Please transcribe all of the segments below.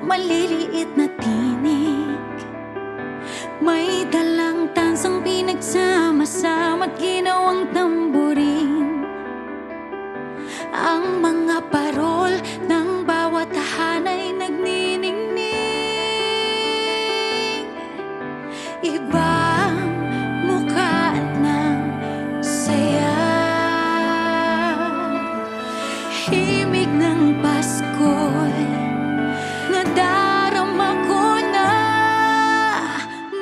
maliliit na tinig, may dalang tansang pinagsama-sama't ginawang tamburin. Ang mga parol ng bawat tahanay nagniningning. Ibang mukha ng saya, himig ng Pasko'y nadarama ko na.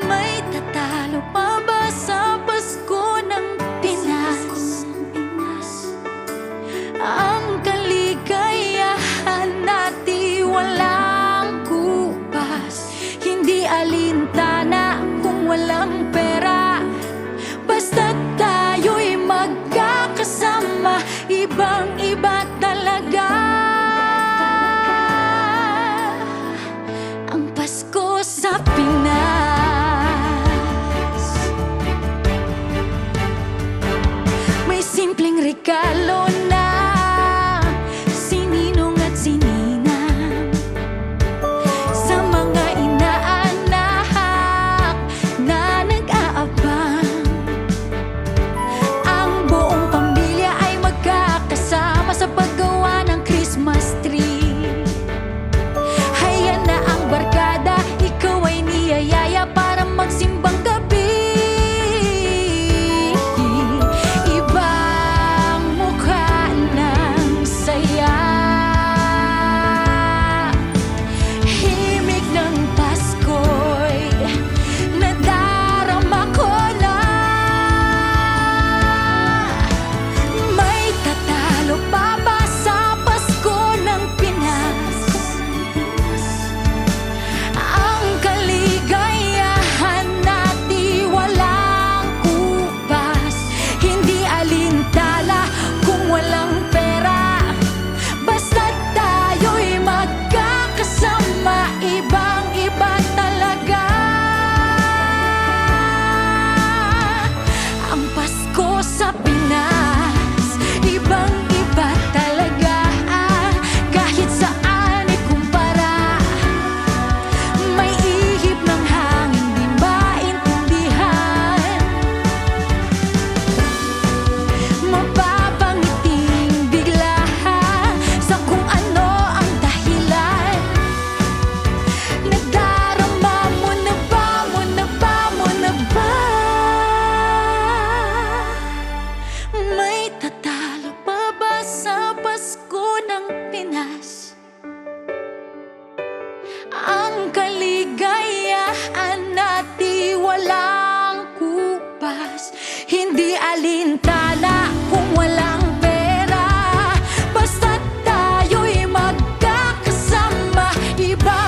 May tatalo pa ba sa Pasko ng Pinas? Ang kaligayahan natin walang kupas, hindi alintana kung walang pera. Basta't tayo'y magkakasama, ibang-iba talaga ang Pasko sa Pinas. May simpleng regalo na sininong at sininang, sa mga inaanak na nag-aabang. Ang buong pamilya ay magkakasama sa paggawa ng Christmas tree. Hayaan na ang barkada, ikaw ay niyayaya para magsimbang gabi. Ibang mukha ng saya, himig ng Pasko'y nadarama ko na. May tatalo pa ba sa Pasko ng Pinas? Ang kaligayahan natin walang kupas, hindi alintala kung walang pera. Basta't tayo'y magkakasama, ibang-iba talaga ang Pasko sa Pinas. Ibang-iba talaga, kahit saan ikumpara. May ihip ng hangin, di maintindihan. Mapapangiting bigla sa kung ano ang dahilan. Nadarama mo na ba, mo na ba, mo na ba? May tatalo pa ba sa Pasko ng Pinas? Ang kaligayahan natin walang kupas, hindi alintana kung walang pera. Basta't tayo'y magkakasama, iba